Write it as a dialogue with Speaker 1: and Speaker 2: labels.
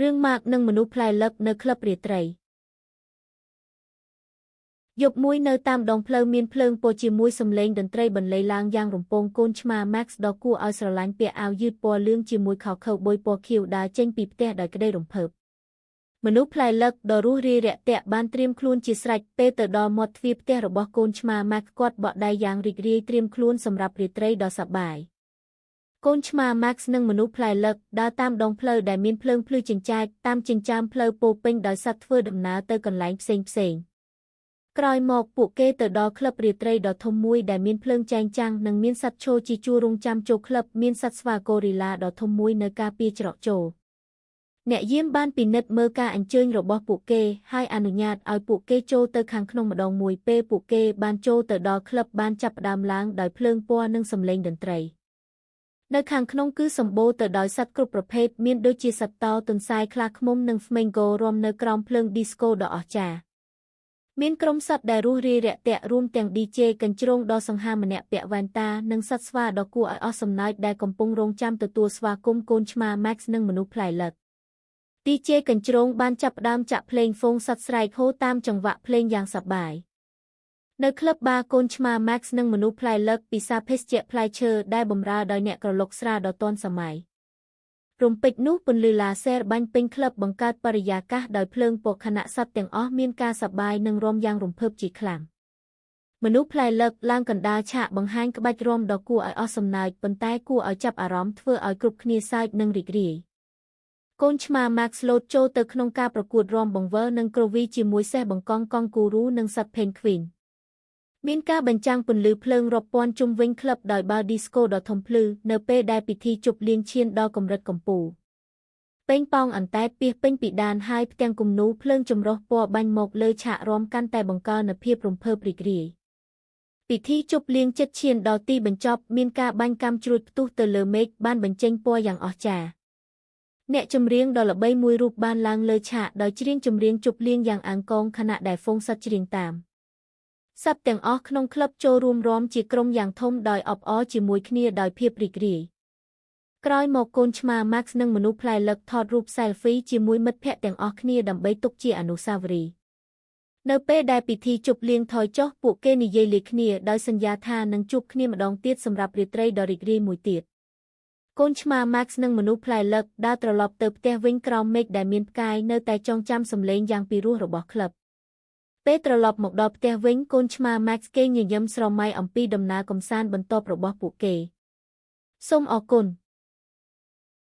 Speaker 1: រឿងម៉ាកនិងមនុស្សផ្លែលឹកនៅក្លឹបរាត្រីយប់មួយនៅតាមដងផ្លូវមានភ្លើងពណ៌ជាមួយសំឡេងតន្ត្រីបន្លឺឡើងយ៉ាងរំពងកូនឆ្មា Max ដ៏គួរឲ្យស្រឡាញ់ពាក់អាវយឺតពណ៌លឿងជាមួយខោខូវប៊ុយពណ៌ខៀវដើរចេញពីផ្ទះដោយក្តីរំភើបមនុស្សផ្លែលឹកដ៏រួសរាយរាក់ទាក់បានត្រៀមខ្លួនជាស្រេចពេលទៅដល់មាត់ទ្វារផ្ទះរបស់កូនឆ្មា Max គាត់បក់ដៃយ៉ាងរីករាយត្រៀមខ្លួនសម្រាប់រាត្រីដ៏សប្បាយកូនឆ្មា Max និងមនុស្សផ្លែលឹកដើរតាមដងផ្លូវដែលមានភ្លើងភ្លឺចិញ្ចែកតាមចិញ្ចើមផ្លូវពោពេញដោយសត្វធ្វើដំណើរទៅកន្លែងផ្សេងៗក្រោយមកពួកគេទៅដល់ក្លឹបរាត្រីដ៏ធំមួយដែលមានភ្លើងចែងចាំងនិងមានសត្វឈរជាជួររង់ចាំចូលក្លឹបមានសត្វស្វាហ្គោរីឡាដ៏ធំមួយនៅការពារច្រកចូលអ្នកយាមបានពិនិត្យមើលការអញ្ជើញរបស់ពួកគេហើយអនុញ្ញាតឲ្យពួកគេចូលទៅខាងក្នុងម្ដងមួយពេលពួកគេបានចូលទៅដល់ក្លឹបបានចាប់ផ្ដើមឡើងដោយភ្លើងពណ៌និងសំឡេងតន្ត្រីនៅខាងក្នុងគឺសម្បូរទៅដោយសត្វគ្រប់ប្រភេទមានដូចជាសត្វតោទន្សាយខ្លាឃ្មុំនិងហ្វ្មេងហ្គោរាំនៅក្រោមភ្លើងឌីស្កូដ៏អស្ចារ្យមានក្រុមសត្វដែលរួសរាយរាក់ទាក់រួមទាំង DJ កញ្ជ្រោងដ៏សង្ហាម្នាក់ពាក់វ៉ែនតានិងសត្វស្វាដ៏គួរឲ្យអស់សំណើចដែលកំពុងរង់ចាំទទួលស្វាគមន៍កូនឆ្មា Max និងមនុស្សផ្លែលឹក DJ កញ្ជ្រោងបានចាប់ផ្ដើមចាក់ភ្លេងហ្វូងសត្វស្រែកហូរតាមចង្វាក់ភ្លេងយ៉ាងសប្បាយនៅក្លឹបបារកូនឆ្មា Max និងមនុស្សផ្លែលឹកពិសាភេសជ្ជៈផ្លែឈើដែលបម្រើដោយអ្នកក្រឡុកស្រាដ៏ទាន់សម័យរំពេចនោះពន្លឺឡាស៊ែរបាញ់ពេញក្លឹបបង្កើតបរិយាកាសដោយភ្លើងពណ៌ខណៈសត្វទាំងអស់មានការសប្បាយនិងរាំយ៉ាងរំភើបជាខ្លាំងមនុស្សផ្លែលឹកឡើងកណ្ដាលឆាកបង្ហាញក្បាច់រាំដ៏គួរឲ្យអស់សំណើចប៉ុន្តែគួរឲ្យចាប់អារម្មណ៍ធ្វើឲ្យគ្រប់គ្នាសើចនិងរីករាយកូនឆ្មា Max លោតចូលទៅក្នុងការប្រកួតរាំបង្វិលនិងគ្រវីជាមួយសេះបង្កងកង់គូរូនិងសត្វ Penguin មានការបញ្ចាំងពន្លឺភ្លើងរាប់ពាន់ជុំវិញក្លឹបដោយបាល់ឌីស្កូដ៏ធំភ្លឺនៅពេលដែលពិធីជប់លៀងឈានដល់កម្រិតកំពូលពេញប៉ោងអន្តែតពាសពេញពីដានហើយផ្ទាំងគំនូរភ្លើងចម្រុះពណ៌បាញ់មកលើឆាករាំកាន់តែបង្កើននូវភាពរំភើបរីករាយពិធីជប់លៀងជិតឈានដល់ទីបញ្ចប់មានការបាញ់កាំជ្រួចផ្ទុះទៅលើមេឃបានបញ្ចេញពណ៌យ៉ាងអស្ចារ្យអ្នកចម្រៀងដ៏ល្បីមួយរូបបានឡើងលើឆាកដោយច្រៀងចម្រៀងជប់លៀងយ៉ាងអង្កងខណៈដែលហ្វូងសត្វច្រៀងតាមសត្វទាំងអស់ក្នុងក្លឹបចូលរួមរាំជាក្រុមយ៉ាងធំដោយអបអរជាមួយគ្នាដោយភាពរីករាយក្រោយមកកូនឆ្មា Max និងមនុស្សផ្លែលឹកថតរូប Selfie ជាមួយមិត្តភក្តិទាំងអស់គ្នាដើម្បីទុកជាអនុស្សាវរីយ៍នៅពេលដែលពិធីជប់លៀងថយចុះពួកគេនិយាយលាគ្នាដោយសន្យាថានឹងជួបគ្នាម្ដងទៀតសម្រាប់រាត្រីដ៏រីករាយមួយទៀតកូនឆ្មា Max និងមនុស្សផ្លែលឹកដើរត្រឡប់ទៅផ្ទះវិញក្រោមមេឃដែលមានផ្កាយនៅតែចងចាំសំឡេងយ៉ាងពីរោះរបស់ក្លឹបពេលត្រឡប់មកដល់ផ្ទះវិញកូនឆ្មា Max គេញញឹមស្រមៃអំពីដំណើរកម្សាន្តបន្ទាប់របស់ពួកគេសូមអរគុណ